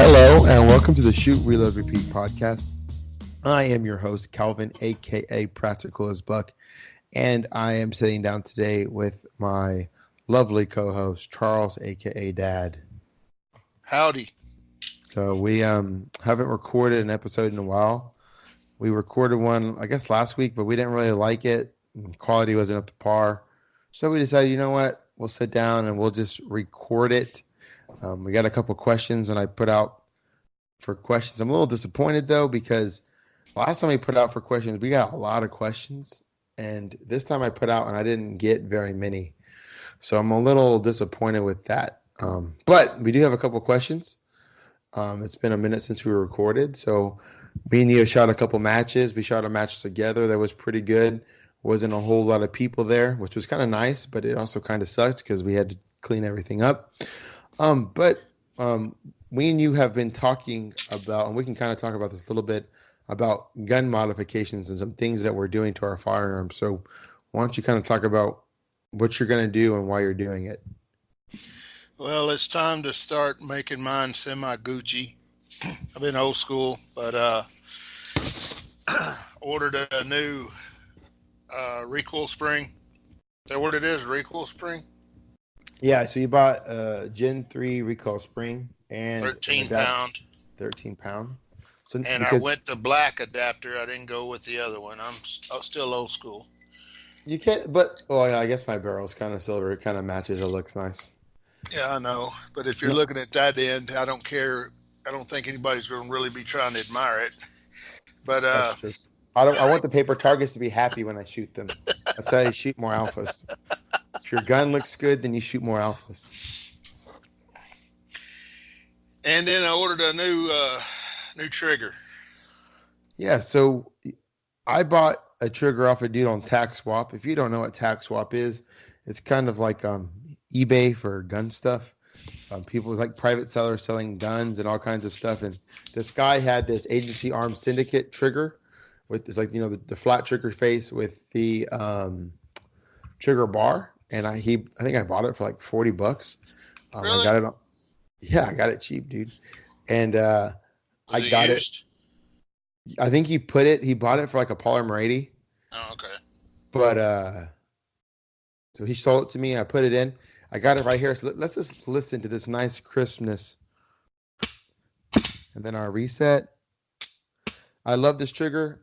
Hello, and welcome to the Shoot, Reload, Repeat podcast. I am your host, Calvin, aka Practical as Buck, and I am sitting down today with my lovely co-host, Charles, aka Dad. Howdy. So we haven't recorded an episode in a while. We recorded one, I guess, last week, but we didn't really like it. Quality wasn't up to par. So we decided, you know what? We'll sit down and we'll just record it. We got a couple questions, and I put out for questions. I'm a little disappointed, though, because last time we put out for questions, we got a lot of questions. And this time I put out and I didn't get very many. So I'm a little disappointed with that. But we do have a couple questions. It's been a minute since we recorded. So me and you shot a couple matches. We shot a match together that was pretty good. Wasn't a whole lot of people there, which was kind of nice, but it also kind of sucked because we had to clean everything up. But we and you have been talking about, and we can kind of talk about this a little bit, about gun modifications and some things that we're doing to our firearms. So why don't you kind of talk about what you're going to do and why you're doing it? Well, it's time to start making mine semi-Gucci. I've been old school, but ordered a new recoil spring. Is that what it is, recoil spring? Yeah, so you bought a Gen 3 recoil spring and 13 pound. 13 pound. So and I went the black adapter. I didn't go with the other one. I'm still old school. You can't, but yeah, I guess my barrel's kind of silver. It kind of matches. It looks nice. Yeah, I know. But if you're looking at that end, I don't care. I don't think anybody's going to really be trying to admire it. But that's true. I want the paper targets to be happy when I shoot them. That's how you shoot more alphas. If your gun looks good, then you shoot more alphas. And then I ordered a new trigger. Yeah, so I bought a trigger off a dude on TaxSwap. If you don't know what TaxSwap is, it's kind of like eBay for gun stuff. People like private sellers selling guns and all kinds of stuff. And this guy had this Agency Armed Syndicate trigger with this, like, you know, the flat trigger face with the trigger bar. And I think I bought it for like $40. Really? I got it. I got it cheap, dude. And I got used? it. I think he bought it for like a Polymer 80. Oh, okay. But so he sold it to me. I put it in. I got it right here. So let's just listen to this nice crispness. And then our reset. I love this trigger.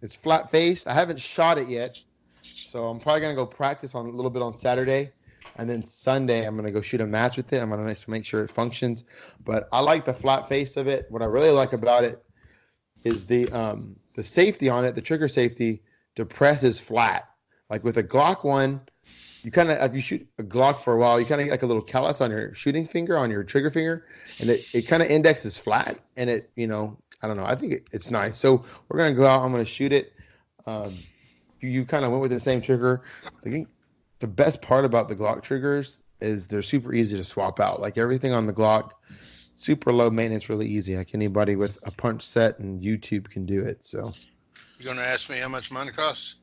It's flat faced. I haven't shot it yet. So I'm probably going to go practice on a little bit on Saturday. And then Sunday, I'm going to go shoot a match with it. I'm going to make sure it functions. But I like the flat face of it. What I really like about it is the safety on it. The trigger safety depresses flat. Like with a Glock one, you kind of, if you shoot a Glock for a while, you kind of get like a little callus on your shooting finger, on your trigger finger. And it kind of indexes flat. And it, you know, I don't know. I think it's nice. So we're going to go out. I'm going to shoot it. You kind of went with the same trigger. The best part about the Glock triggers is they're super easy to swap out. Like everything on the Glock, super low maintenance, really easy. Like anybody with a punch set and YouTube can do it. So you're going to ask me how much mine costs?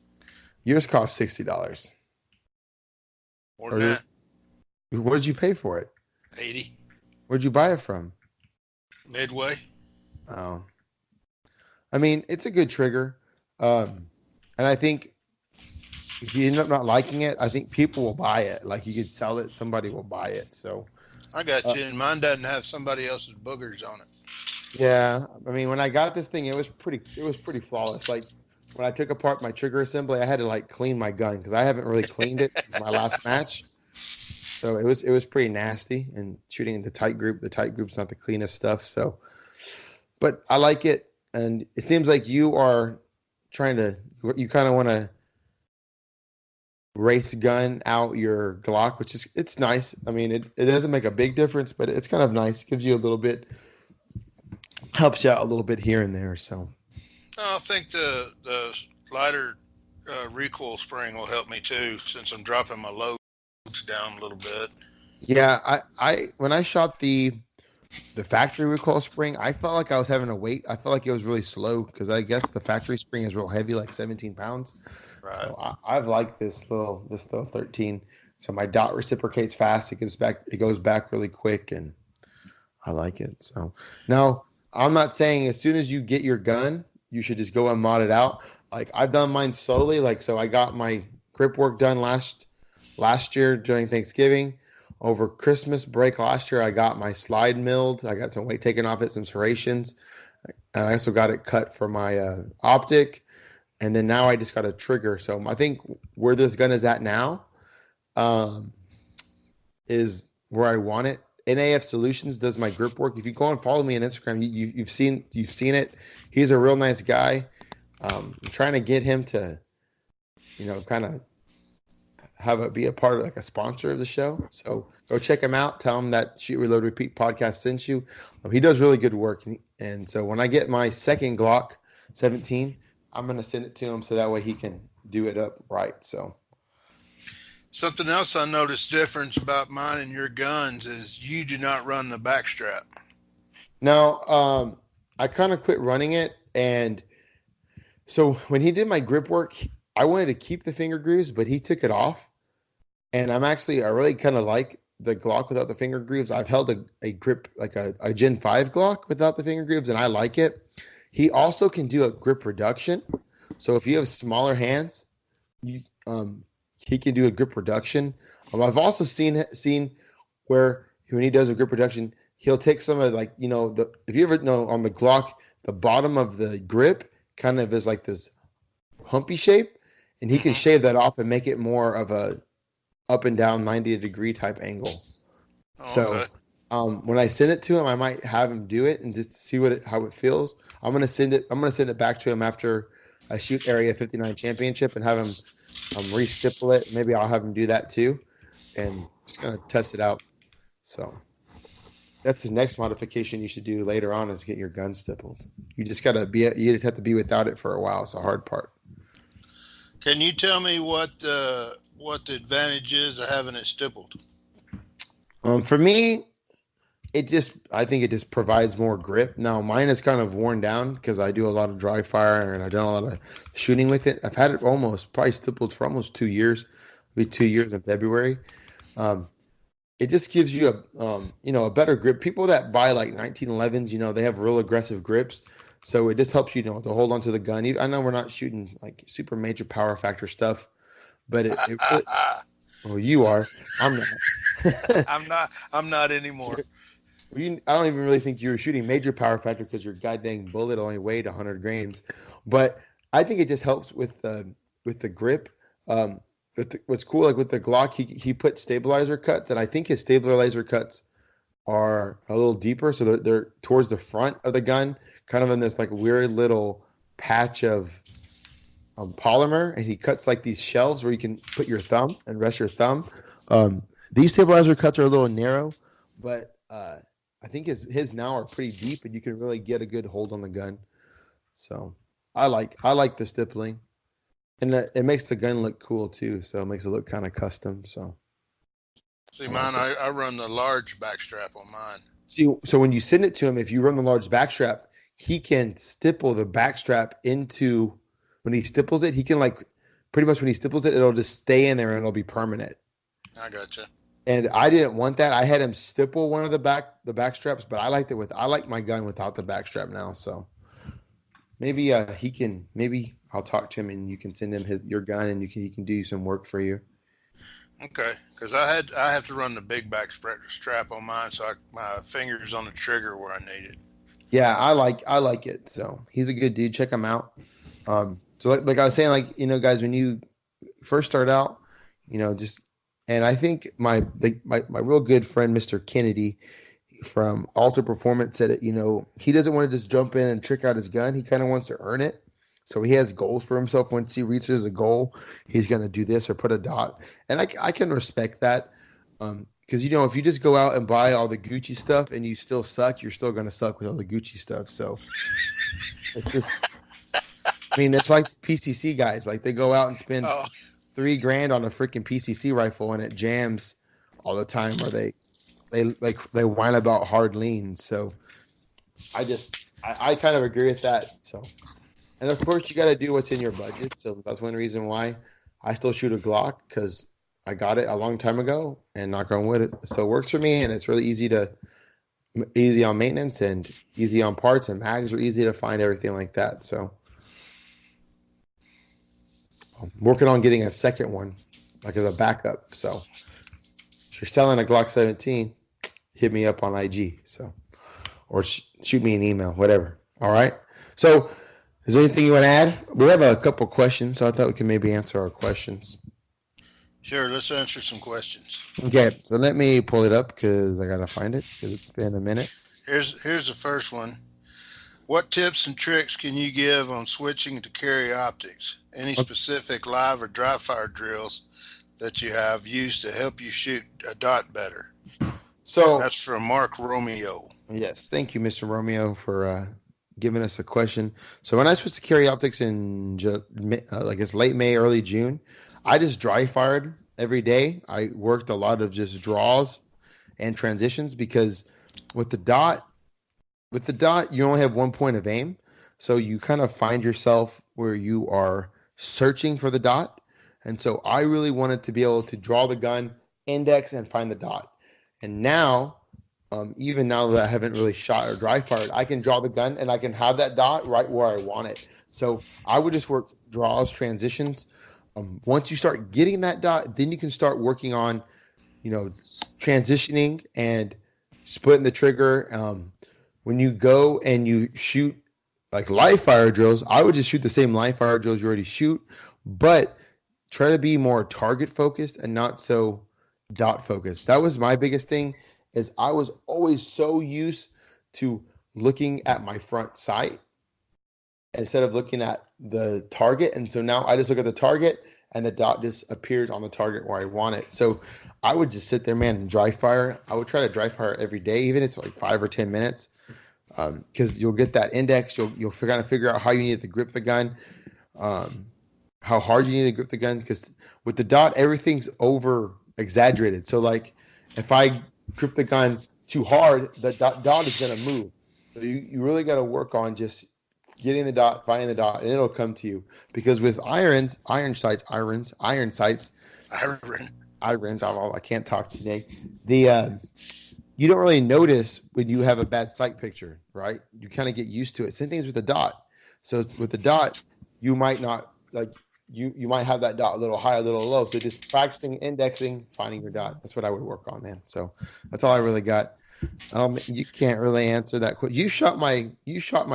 Yours cost $60. More than that. What did you pay for it? $80. Where'd you buy it from? Midway. Oh, I mean, it's a good trigger. And I think if you end up not liking it, I think people will buy it. Like you could sell it, somebody will buy it. So I got you. And mine doesn't have somebody else's boogers on it. Yeah, I mean, when I got this thing, it was pretty flawless. Like when I took apart my trigger assembly, I had to like clean my gun because I haven't really cleaned it since my last match. So it was pretty nasty. And shooting in the tight group's not the cleanest stuff. So, but I like it, and it seems like you kind of want to race gun out your Glock, which is, it's nice. I mean, it doesn't make a big difference, but it's kind of nice. It gives you a little bit, helps you out a little bit here and there. So I think the lighter recoil spring will help me too, since I'm dropping my loads down a little bit. Yeah, I when I shot the factory recoil spring, I felt like I was having to wait. I felt like it was really slow because I guess the factory spring is real heavy, like 17 pounds. Right. So I've liked this little 13. So my dot reciprocates fast. It goes back really quick, and I like it. So now I'm not saying as soon as you get your gun, you should just go and mod it out. Like I've done mine slowly. Like so I got my grip work done last year during Thanksgiving. Over Christmas break last year, I got my slide milled. I got some weight taken off it, some serrations. And I also got it cut for my optic. And then now I just got a trigger. So I think where this gun is at now, um, is where I want it. NAF Solutions does my grip work. If you go and follow me on Instagram, you've seen it. He's a real nice guy. I'm trying to get him to, kind of be a part of like a sponsor of the show. So go check him out. Tell him that Shoot Reload Repeat podcast sent you. He does really good work. And so when I get my second Glock 17, I'm gonna send it to him so that way he can do it up right. So. Something else I noticed difference about mine and your guns is you do not run the backstrap. No, I kind of quit running it, and so when he did my grip work, I wanted to keep the finger grooves, but he took it off, and I really kind of like the Glock without the finger grooves. I've held a grip like a Gen 5 Glock without the finger grooves, and I like it. He also can do a grip reduction, so if you have smaller hands, you he can do a grip reduction. I've also seen where when he does a grip reduction, he'll take some of like if you ever know on the Glock, the bottom of the grip kind of is like this humpy shape, and he can shave that off and make it more of a up and down 90-degree type angle. Okay. So when I send it to him, I might have him do it and just see how it feels. I'm gonna send it back to him after I shoot Area 59 Championship and have him re-stipple it. Maybe I'll have him do that too, and just gonna test it out. So that's the next modification you should do later on is get your gun stippled. You just have to be without it for a while. It's the hard part. Can you tell me what the advantage is of having it stippled? For me, I think it just provides more grip. Now mine is kind of worn down because I do a lot of dry fire and I've done a lot of shooting with it. I've had it probably stippled for almost 2 years. It'll be 2 years in February. It just gives you a better grip. People that buy like 1911s, they have real aggressive grips. So it just helps you, to hold onto the gun. I know we're not shooting like super major power factor stuff, but it really, well, you are. I'm not. I'm not anymore. I don't even really think you were shooting major power factor because your goddamn bullet only weighed 100 grains. But I think it just helps with the grip. What's cool, like with the Glock, he put stabilizer cuts, and I think his stabilizer cuts are a little deeper, so they're towards the front of the gun, kind of in this like weird little patch of polymer, and he cuts like these shelves where you can put your thumb and rest your thumb. These stabilizer cuts are a little narrow, but I think his now are pretty deep, and you can really get a good hold on the gun. So I like the stippling, and it makes the gun look cool too. So it makes it look kind of custom. So See, mine, I run the large backstrap on mine. see, so when you send it to him, if you run the large backstrap, he can stipple the backstrap into. When he stipples it, he can like pretty much when he stipples it, it'll just stay in there and it'll be permanent. I gotcha. And I didn't want that. I had him stipple one of the back straps, but I like my gun without the backstrap now. So maybe maybe I'll talk to him and you can send him your gun and he can do some work for you. Okay, because I have to run the big back strap on mine, so my finger's on the trigger where I need it. Yeah, I like it. So he's a good dude. Check him out. So like I was saying, guys, when you first start out, just. And I think my real good friend, Mr. Kennedy from Alter Performance said it, he doesn't want to just jump in and trick out his gun. He kind of wants to earn it. So he has goals for himself. Once he reaches a goal, he's going to do this or put a dot. And I can respect that. Because, if you just go out and buy all the Gucci stuff and you still suck, you're still going to suck with all the Gucci stuff. So it's just, it's like PCC guys. Like they go out and spend $3,000 on a freaking PCC rifle and it jams all the time, or they whine about hard leans. So I kind of agree with that. So, and of course you got to do what's in your budget. So that's one reason why I still shoot a Glock, because I got it a long time ago and knock on wood, so it works for me, and it's really easy to easy on maintenance and easy on parts, and mags are easy to find, everything like that. So I'm working on getting a second one, like as a backup. So if you're selling a Glock 17, hit me up on IG. So or shoot me an email, whatever. All right. So is there anything you want to add? We have a couple questions, so I thought we could maybe answer our questions. Sure, let's answer some questions. Okay, so let me pull it up because I gotta find it because it's been a minute. Here's the first one. What tips and tricks can you give on switching to carry optics? Any specific live or dry fire drills that you have used to help you shoot a dot better? So That's from Mark Romeo. yes, thank you, Mr. Romeo, for giving us a question. So when I switched to carry optics in like it's late May, early June, I just dry fired every day. I worked a lot of just draws and transitions because with the dot, you only have one point of aim, so you kind of find yourself where you are searching for the dot. And so I really wanted to be able to draw the gun, index, and find the dot. And now even now that I haven't really shot or dry fired, I can draw the gun and I can have that dot right where I want it. So I would just work draws, transitions. Once you start getting that dot, then you can start working on, you know, transitioning and splitting the trigger. When you go and you shoot like live fire drills, I would just shoot the same live fire drills you already shoot, but try to be more target focused and not so dot focused. That was my biggest thing is I was always so used to looking at my front sight instead of looking at the target. And so now I just look at the target and the dot just appears on the target where I want it. So I would just sit there, man, and dry fire. I would try to dry fire every day, even if it's like 5 or 10 minutes, because you'll get that index. You'll kind of figure out how you need to grip the gun, um, how hard you need to grip the gun. Because with the dot, everything's over exaggerated. So like if I grip the gun too hard, the dot is going to move. So you really got to work on just getting the dot, finding the dot, and it'll come to you. Because with iron sights, Iron. I can't talk today. The you don't really notice when you have a bad sight picture, right? You kind of get used to it. Same things with the dot. So with the dot, you might not like you might have that dot a little high, a little low. So just practicing, indexing, finding your dot. That's what I would work on, man. So that's all I really got. You can't really answer that quick. You shot my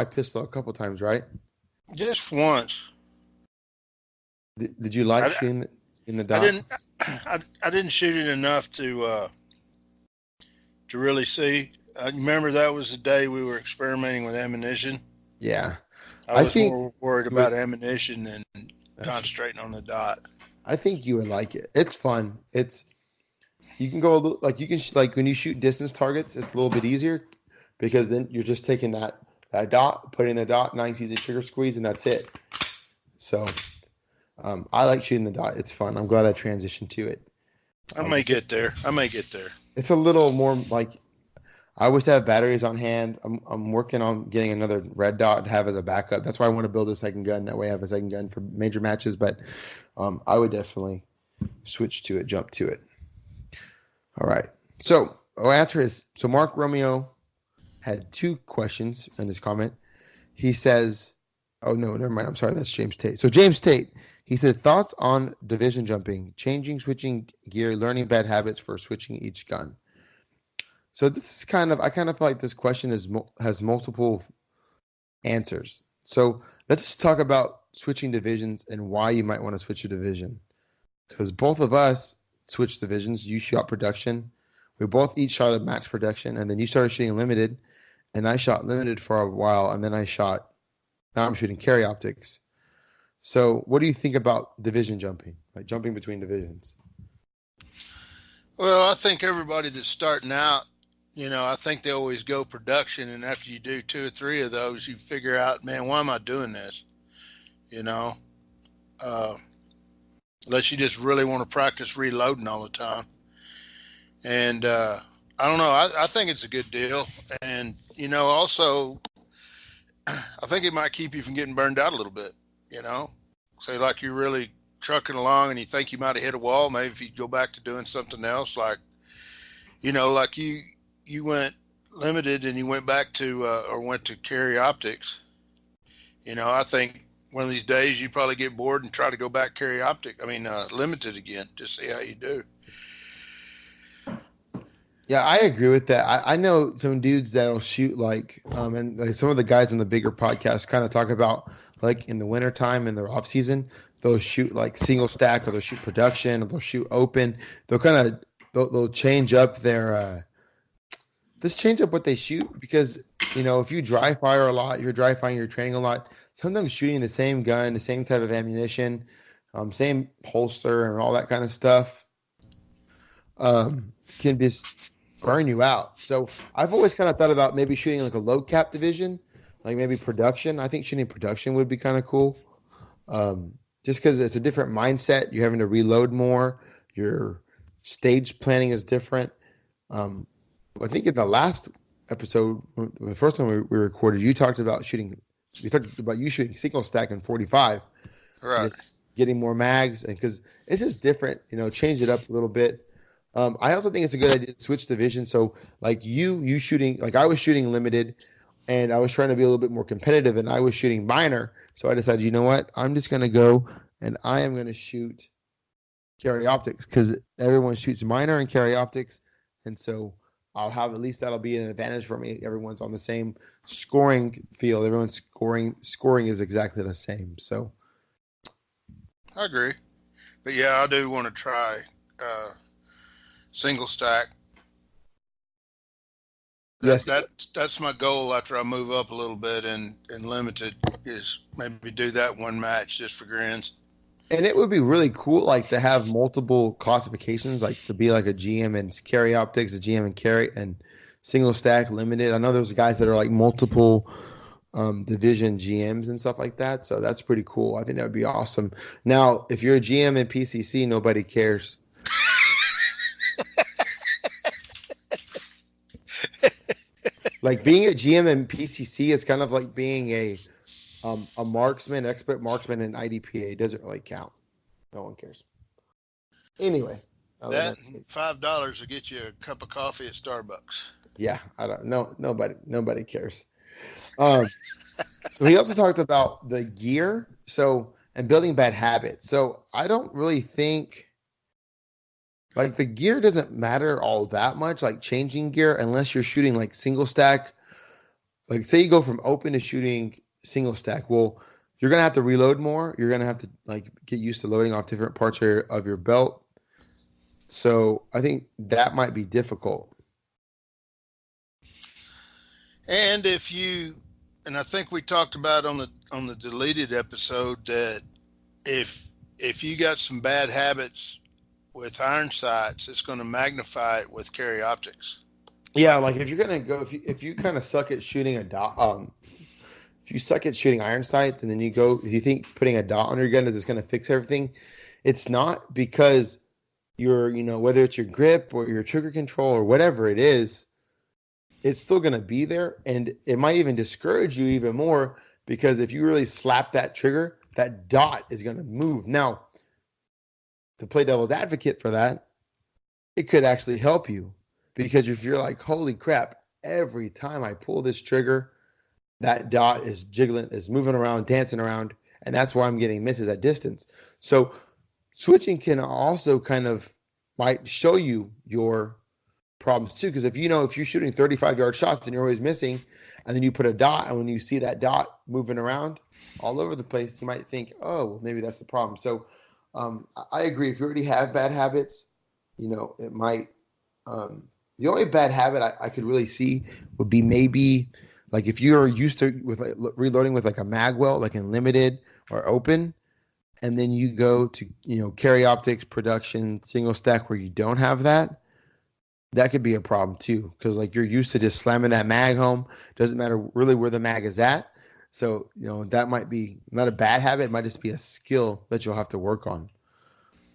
pistol a couple times, right? Just once. Did you like I, shooting in the I dot? didn't I didn't shoot it enough to really see. I remember that was the day we were experimenting with ammunition. Yeah, I I was think more worried you would. about ammunition than concentrating on the dot. I think you would like it. It's fun. It's you can go a little like you can like when you shoot distance targets, it's a little bit easier because then you're just taking that dot, putting the dot, nice easy trigger squeeze, and that's it. So I like shooting the dot. It's fun. I'm glad I transitioned to it. I may get there. I may get there. It's a little more like I always have batteries on hand. I'm working on getting another red dot to have as a backup. That's why I want to build a second gun. That way I have a second gun for major matches. But I would definitely switch to it, jump to it. All right. So our answer is so Mark Romeo had two questions in his comment. He says, oh no, never mind. I'm sorry, that's James Tate. So James Tate, he said thoughts on division jumping, changing, switching gear, learning bad habits for switching each gun. So this is I kind of feel like this question has multiple answers. So let's just talk about switching divisions and why you might want to switch a division. Because both of us switched divisions. You shot production. We both each shot a max production, and then you started shooting limited, and I shot limited for a while, and then now I'm shooting carry optics. So what do you think about division jumping, like jumping between divisions? Well, I think everybody that's starting out, I think they always go production, and after you do two or three of those, you figure out, man, why am I doing this? You know, uh, unless you just really want to practice reloading all the time. And I don't know. I think it's a good deal, and also, I think it might keep you from getting burned out a little bit. You know, say like you're really trucking along and you think you might have hit a wall. Maybe if you go back to doing something else, like like you went limited and you went back to or went to carry optics, I think one of these days you probably get bored and try to go back carry optic. I mean, limited again. Just see how you do. Yeah, I agree with that. I know some dudes that'll shoot and like some of the guys on the bigger podcast kind of talk about like in the wintertime in their off season, they'll shoot like single stack or they'll shoot production or they'll shoot open. They'll kind of they'll change up their just change up what they shoot because if you dry fire a lot, you're dry firing, you're training a lot. Sometimes shooting the same gun, the same type of ammunition, same holster and all that kind of stuff, can just burn you out. So I've always kind of thought about maybe shooting like a low cap division, like maybe production. I think shooting production would be kind of cool. Just because it's a different mindset. You're having to reload more. Your stage planning is different. I think in the last episode, the first one we recorded, you talked about shooting. We talked about you shooting single stack in 45, Right. just getting more mags, and because it's just different, change it up a little bit. I also think it's a good idea to switch division. So like you shooting, like I was shooting limited, and I was trying to be a little bit more competitive, and I was shooting minor. So I decided, you know what, I'm just gonna go and I am gonna shoot carry optics because everyone shoots minor and carry optics, and so I'll have at least that'll be an advantage for me. Everyone's on the same scoring field. Everyone's scoring is exactly the same. So I agree. But yeah, I do want to try uh, single stack. That yes, that that's my goal after I move up a little bit and limited is maybe do that one match just for grins. and it would be really cool, like to have multiple classifications, like to be like a GM and carry optics, a GM and carry and single stack limited. I know there's guys that are like multiple division GMs and stuff like that. So that's pretty cool. I think that would be awesome. Now, if you're a GM in PCC, nobody cares. Like being a GM in PCC is kind of like being a marksman, expert marksman in IDPA. It doesn't really count. No one cares. Anyway, other That than $5 will get you a cup of coffee at Starbucks. yeah, I don't know. Nobody cares. Um, so he also talked about the gear. So and building bad habits. So I don't really think like the gear doesn't matter all that much, like changing gear, unless you're shooting like single stack. Like say you go from open to shooting single stack. Well, you're gonna have to reload more. You're gonna have to like get used to loading off different parts of your belt. So I think that might be difficult. And if you, and I think we talked about on the deleted episode that if you got some bad habits with iron sights, it's going to magnify it with carry optics. Yeah, like if you're gonna go, if you kind of suck at shooting a dot, if you suck at shooting iron sights, and then you go, if you think putting a dot on your gun is just gonna fix everything, it's not because whether it's your grip or your trigger control or whatever it is, it's still gonna be there, and it might even discourage you even more because if you really slap that trigger, that dot is gonna move. Now, to play devil's advocate for that, it could actually help you because if you're like, holy crap, every time I pull this trigger, that dot is jiggling, is moving around, dancing around, and that's why I'm getting misses at distance. So switching can also kind of might show you your problems too. Because if you're shooting 35-yard shots and you're always missing, and then you put a dot, and when you see that dot moving around all over the place, you might think, oh, well, maybe that's the problem. So I agree. If you already have bad habits, it might. The only bad habit I could really see would be maybe like if you're used to with like reloading with like a mag well, like in limited or open, and then you go to carry optics production single stack where you don't have that. That could be a problem too, because like you're used to just slamming that mag home. Doesn't matter really where the mag is at. So that might be not a bad habit. It might just be a skill that you'll have to work on.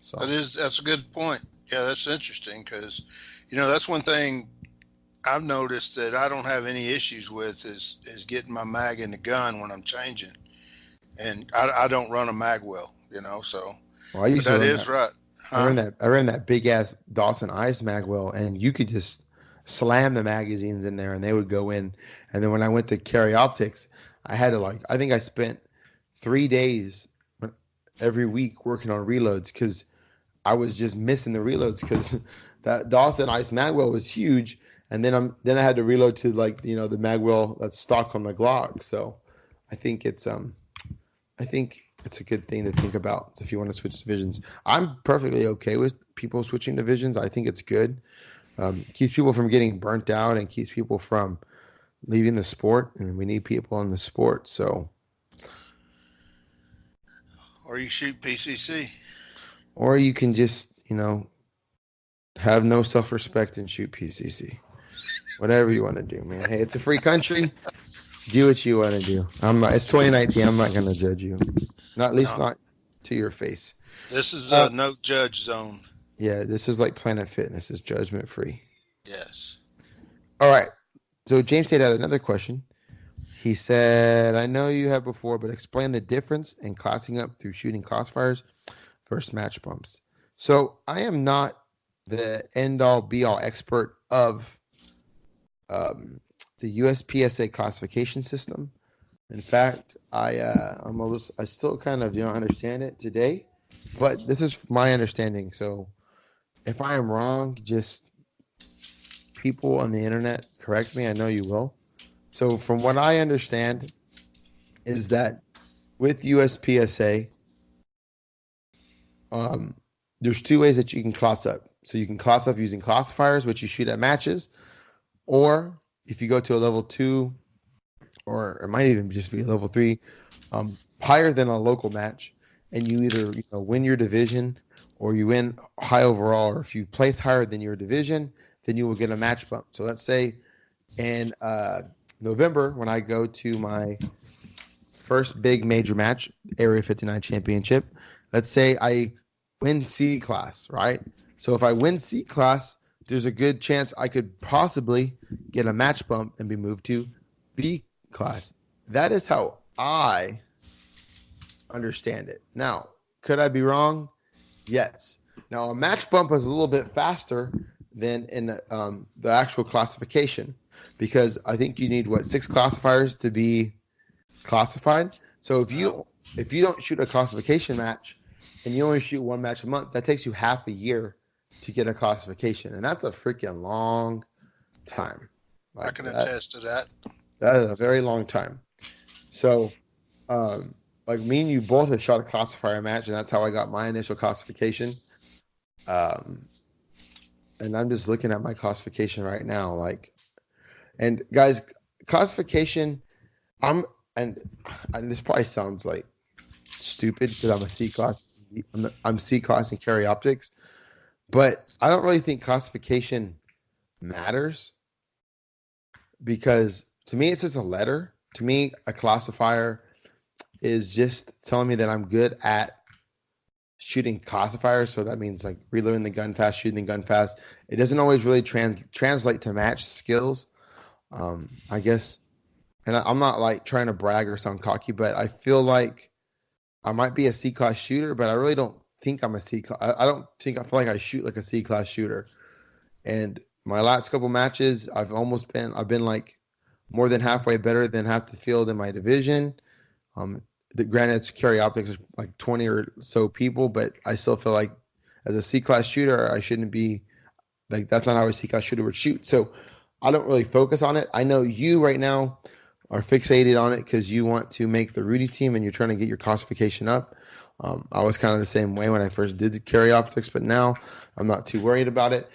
So That's a good point. Yeah, that's interesting because, that's one thing I've noticed that I don't have any issues with is getting my mag in the gun when I'm changing, and I don't run a mag well, So, well, I but used to that run is that. right, I huh? ran that. I ran that big ass Dawson Ice mag well, and you could just slam the magazines in there, and they would go in. And then when I went to carry optics, I had to I think I spent 3 days every week working on reloads because I was just missing the reloads because that Dawson Ice magwell was huge, and then I had to reload to the magwell that's stock on the Glock. So I think it's a good thing to think about if you want to switch divisions. I'm perfectly okay with people switching divisions. I think it's good. Keeps people from getting burnt out and keeps people from leaving the sport, and we need people in the sport. So, Or you shoot PCC. or you can just have no self-respect and shoot PCC. Whatever you want to do, man. Hey, it's a free country. Do what you want to do. I'm not. It's 2019. I'm not going to judge you. Not at least No, not to your face. this is Uh, a no judge zone. yeah, this is like Planet Fitness. It's judgment free. Yes. All right. So James Tate had another question. He said, "I know you have before, but explain the difference in classing up through shooting classifiers versus match bumps." So I am not the end all be all expert of the USPSA classification system. In fact, I still kind of don't understand it today, but this is my understanding. So if I am wrong, just people on the internet correct me. I know you will. So from what I understand is that with USPSA, um, there's two ways that you can class up. So you can class up using classifiers, which you shoot at matches, or if you go to a level 2, or it might even just be a level 3, higher than a local match, and you either win your division or you win high overall, or if you place higher than your division, then you will get a match bump. So let's say in November, when I go to my first big major match, Area 59 Championship, let's say I win C class, right? So if I win C class, there's a good chance I could possibly get a match bump and be moved to B class. That is how I understand it. Now, could I be wrong? Yes. Now, a match bump is a little bit faster than in the actual classification because I think you need 6 classifiers to be classified. So if you don't shoot a classification match and you only shoot one match a month, that takes you half a year to get a classification, and that's a freaking long time. I Like can that, attest to that. that is a very long time. So, like me and you both have shot a classifier match, and that's how I got my initial classification. Um, and I'm just looking at my classification right now, and guys, classification. I'm and, and this probably sounds like stupid because I'm a C class. I'm C class in carry optics, but I don't really think classification matters because to me it's just a letter. To me, a classifier is just telling me that I'm good at shooting classifiers. So that means like reloading the gun fast, shooting the gun fast. It doesn't always really translate to match skills. I guess, and I'm not like trying to brag or sound cocky, but I feel like I might be a C class shooter, but I really don't think I'm a C class. I don't think I feel like I shoot like a C class shooter. And my last couple matches, I've been like more than halfway better than half the field in my division. Granted, it's carry optics is like 20 or so people, but I still feel like as a C class shooter, I shouldn't be like that's not how a C class shooter would shoot. So I don't really focus on it. I know you right now are fixated on it because you want to make the Rudy team and you're trying to get your classification up. I was kind of the same way when I first did the carry optics, but now I'm not too worried about it.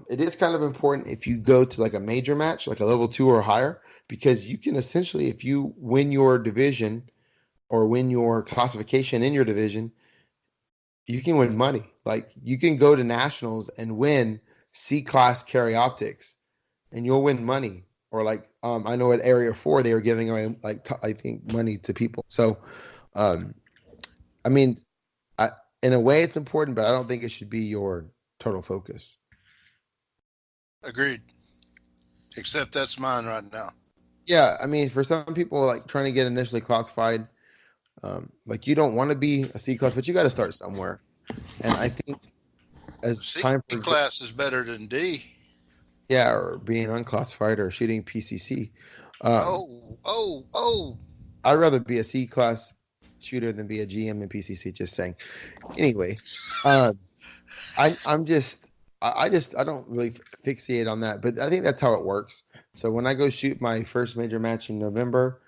It is kind of important if you go to like a major match, like a level 2 or higher, because you can essentially, if you win your division or win your classification in your division, you can win money. Like you can go to nationals and win C class carry optics and you'll win money. Or like I know at Area 4 they were giving away I think money to people. So um, I mean, I, in a way it's important, but I don't think it should be your total focus. Agreed. Except that's mine right now. Yeah, I mean, for some people like trying to get initially classified, like you don't want to be a C class, but you got to start somewhere. And I think as C time class is better than D. Yeah, or being unclassified or shooting PCC. Um, Oh. I'd rather be a C class shooter than be a GM in PCC. Just saying. Anyway, uh, I'm just I don't really fixate on that, but I think that's how it works. So when I go shoot my first major match in November,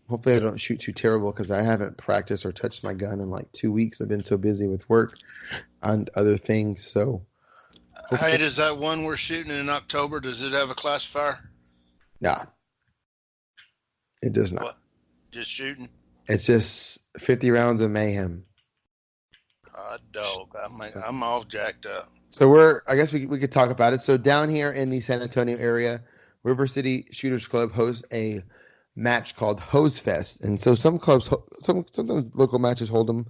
hopefully I don't shoot too terrible because I haven't practiced or touched my gun in like 2 weeks. I've been so busy with work and other things. So Hey, hopefully, does that one we're shooting in October, does it have a classifier? nah, it does not. What? Just shooting? It's just 50 rounds of mayhem. Dog. So, I'm all jacked up. so I guess we could talk about it. So down here in the San Antonio area, River City Shooters Club hosts a match called Hose Fest, and so some clubs, sometimes local matches hold them.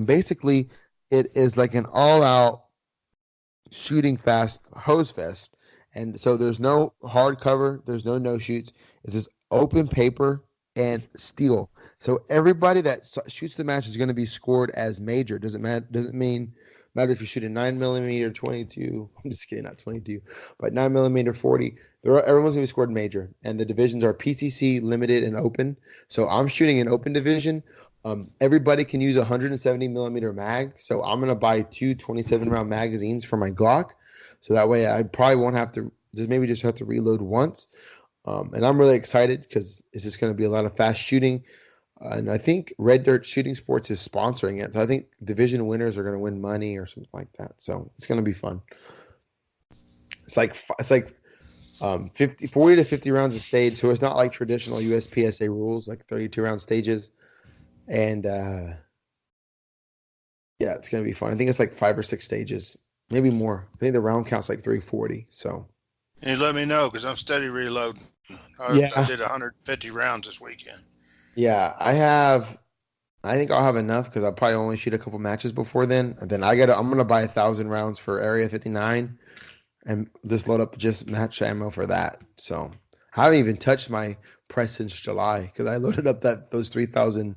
Basically, it is like an all-out shooting fast hose fest, and so there's no hardcover, there's no shoots. It's just open paper and steel. So everybody that shoots the match is going to be scored as major. Doesn't matter. Doesn't mean matter if you shoot a 9 millimeter 22. I'm just kidding, not 22, but 9 millimeter 40. Everyone's gonna be scored major, and the divisions are PCC, limited, and open. So I'm shooting an open division. Everybody can use a 170 millimeter mag, so I'm gonna buy two 27 round magazines for my Glock, so that way I probably won't have to just have to reload once. And I'm really excited because it's just gonna be a lot of fast shooting, and I think Red Dirt Shooting Sports is sponsoring it, so I think division winners are gonna win money or something like that. So it's gonna be fun. It's like 40 to 50 rounds a stage, so it's not like traditional USPSA rules, like 32 round stages. And yeah, it's gonna be fun. I think it's like 5 or 6 stages, maybe more. I think the round count's like 340. So And let me know because I'm steady reloading. I yeah, did 150 rounds this weekend. yeah, I have. I think I'll have enough because I'll probably only shoot a couple matches before then. And then I'm gonna buy 1,000 rounds for Area 59 and just load up just match ammo for that. So I haven't even touched my press since July because I loaded up those 3,000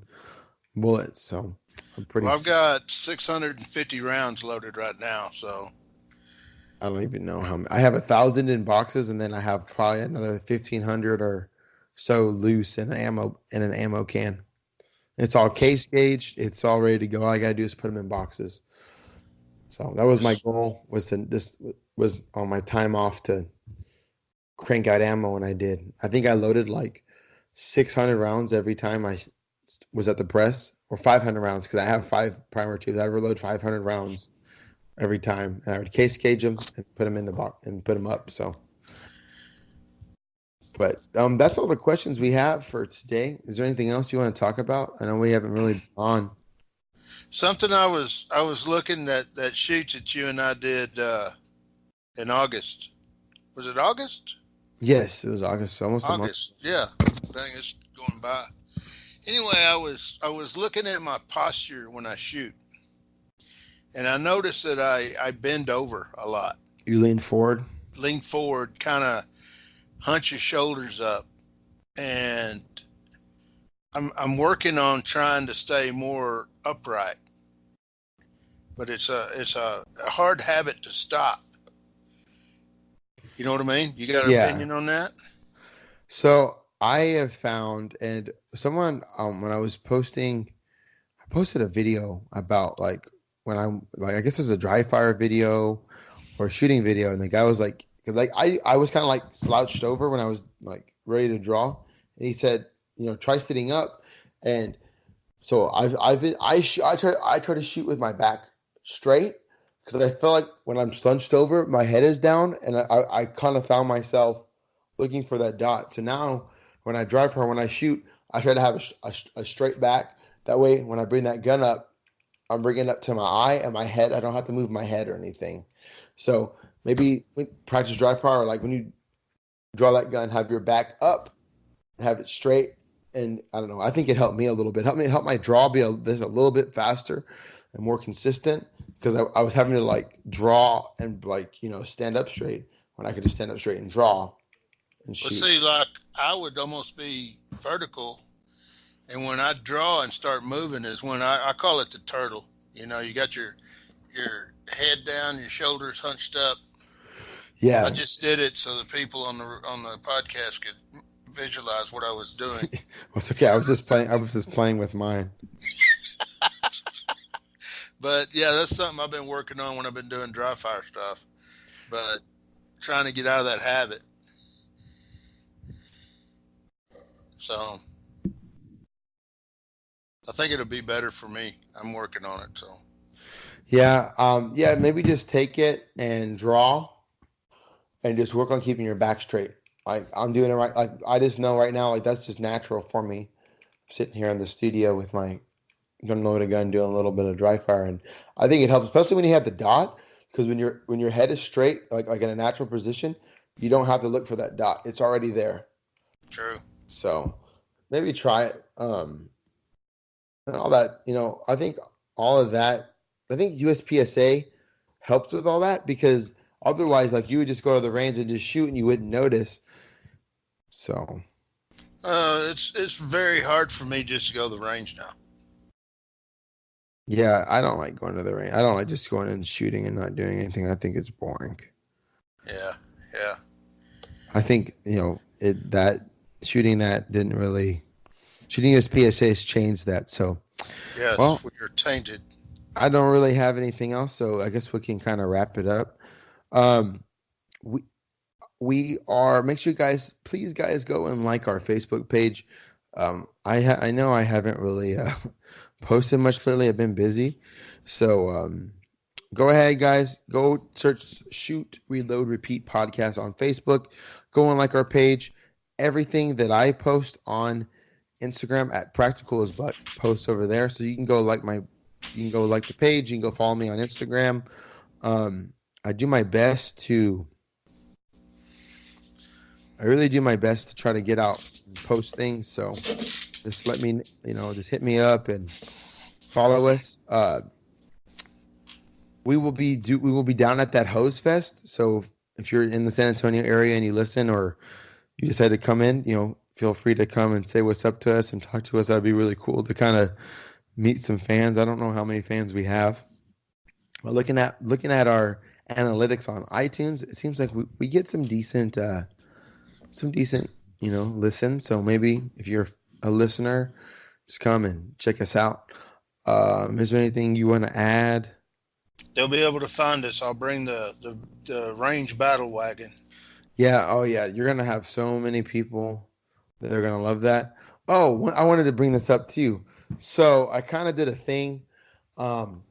bullets. So I'm pretty. Well, I've got 650 rounds loaded right now, so I don't even know how many. I have 1,000 in boxes, and then I have probably another 1,500 or so loose in an ammo can. It's all case gauged. It's all ready to go. All I gotta do is put them in boxes. So that was my just goal. This was on my time off to crank out ammo, and I did. I think I loaded like 600 rounds every time was at the press, or 500 rounds because I have 5 primer tubes. I reload 500 rounds every time. And I would case gauge them and put them in the box and put them up. So, but that's all the questions we have for today. Is there anything else you want to talk about? I know we haven't really been on. something I was looking at that shoots that you and I did in August. Was it August? Yes, it was August, almost a month. August, yeah. Dang, it's going by. Anyway, I was looking at my posture when I shoot, and I noticed that I bend over a lot, You lean forward. lean forward, kind of hunch your shoulders up, and I'm working on trying to stay more upright, but it's a hard habit to stop. You know what I mean? You got an Yeah. opinion on that? So I have found, and someone when I was posting, I posted a video about like when I'm like I guess it was a dry fire video or a shooting video, and the guy was like, because like I was kind of like slouched over when I was like ready to draw, and he said, try sitting up, and so I've been I try to shoot with my back straight because I feel like when I'm slunched over, my head is down, and I kind of found myself looking for that dot. So now when I drive her, when I shoot, I try to have a straight back. That way, when I bring that gun up, I'm bringing it up to my eye and my head. I don't have to move my head or anything. So maybe practice dry fire, like when you draw that gun, have your back up, have it straight, and I don't know. I think it helped me a little bit. Help my draw be just a little bit faster and more consistent because I was having to like draw and like stand up straight when I could just stand up straight and draw and Well, shoot. see, like I would almost be vertical, and when I draw and start moving is when I call it the turtle. You know, you got your head down, your shoulders hunched up. I Yeah. just did it so the people on the podcast could visualize what I was doing. It's okay. I was just playing. I was just playing with mine. But yeah, that's something I've been working on when I've been doing dry fire stuff. But trying to get out of that habit. So I think it'll be better for me. I'm working on it. So Yeah. Yeah. Maybe just take it and draw, and just work on keeping your back straight. Like I'm doing it right. Like I just know right now, like that's just natural for me. I'm sitting here in the studio with my gun loaded gun, doing a little bit of dry fire, and I think it helps, especially when you have the dot, because when your head is straight, like in a natural position, you don't have to look for that dot. It's already there. true. So maybe try it. And all that, I think all of that, I think USPSA helps with all that because otherwise, like you would just go to the range and just shoot and you wouldn't notice. So, It's very hard for me just to go to the range now. yeah, I don't like going to the range. I don't like just going and shooting and not doing anything. I think it's boring. Yeah, yeah, I think, that shooting that didn't really, shooting USPSA has changed that. So, yes. well, We are tainted. I don't really have anything else. So I guess we can kind of wrap it up. Um, we, we are make sure you guys please guys go and like our Facebook page. I know I haven't really posted much lately. I've been busy, so go ahead guys, go search shoot reload repeat podcast on Facebook. Go and like our page. Everything that I post on Instagram at practical is but posts over there, so you can go like the page, you can go follow me on Instagram. I do my best to I really do my best to try to get out and post things. So just let me, just hit me up and follow us. We will be down at that Hose Fest. So if you're in the San Antonio area and you listen or you decide to come in, feel free to come and say what's up to us and talk to us. That'd be really cool to kind of meet some fans. I don't know how many fans we have, but looking at our analytics on iTunes, it seems like we get some decent, listen. So maybe if you're a listener, just come and check us out. Is there anything you want to add? They'll be able to find us. I'll bring the range battle wagon. Yeah. Oh, yeah. You're gonna have so many people that are gonna love that. Oh, I wanted to bring this up too. So I kind of did a thing, um,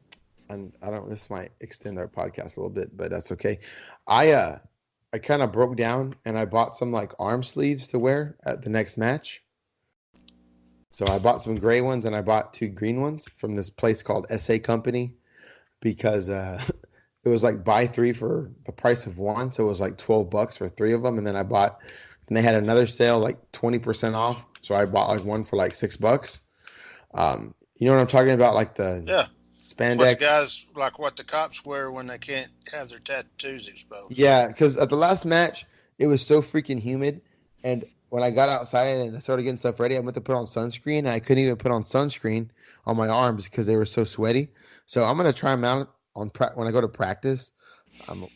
and I don't. This might extend our podcast a little bit, but that's okay. I uh, I kind of broke down and I bought some like arm sleeves to wear at the next match. So I bought some gray ones and I bought two green ones from this place called SA Company because it was like buy three for the price of one. So it was like $12 for three of them. And then and they had another sale like 20% off. So I bought like one for like $6. You know what I'm talking about? Like the Yeah, it's what the spandex. guys like. What the cops wear when they can't have their tattoos exposed. Yeah, because at the last match, it was so freaking humid. And when I got outside and I started getting stuff ready, I went to put on sunscreen. And I couldn't even put on sunscreen on my arms because they were so sweaty. So I'm gonna try them out when I go to practice. Um,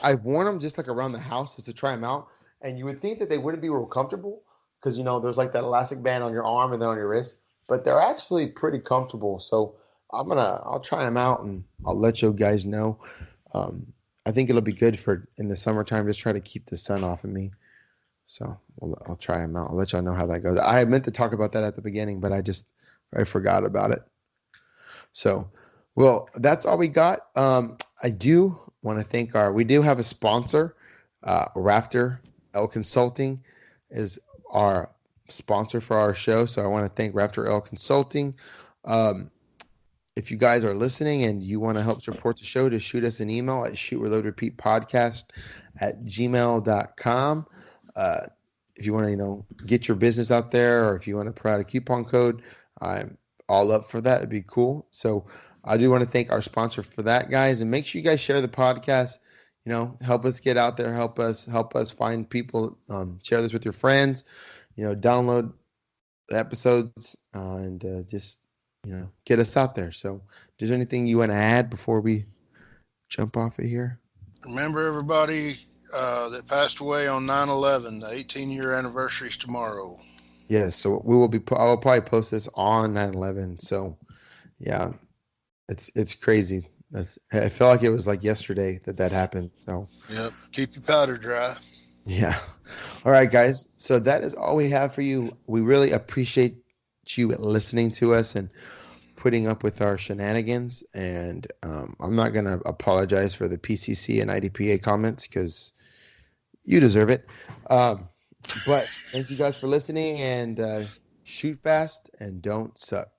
I've worn them just like around the house just to try them out. And you would think that they wouldn't be real comfortable because there's like that elastic band on your arm and then on your wrist, but they're actually pretty comfortable. So I'll try them out and I'll let you guys know. Um, I think it'll be good for in the summertime. Just try to keep the sun off of me. So I'll try them out. I'll let y'all know how that goes. I meant to talk about that at the beginning, but I forgot about it. So, well, that's all we got. I do want to thank we do have a sponsor. Rafter L Consulting is our sponsor for our show. So I want to thank Rafter L Consulting. Um, if you guys are listening and you want to help support the show, just shoot us an email at shootreloadrepeatpodcast@gmail.com. Uh, if you want to, get your business out there or if you want to provide a coupon code, I'm all up for that. It'd be cool. So I do want to thank our sponsor for that, guys. And make sure you guys share the podcast. Help us get out there. Help us find people. Share this with your friends. Download the episodes and just get us out there. So, is there anything you want to add before we jump off of here? Remember, everybody, that passed away on 9/11. The 18-year anniversary is tomorrow. Yes, so we will be. I will probably post this on 9/11. So yeah, it's crazy. I feel like it was like yesterday that happened. So Yep. Keep your powder dry. yeah. All right, guys. So that is all we have for you. We really appreciate you listening to us and putting up with our shenanigans. And I'm not gonna apologize for the PCC and IDPA comments because you deserve it. But thank you guys for listening and shoot fast and don't suck.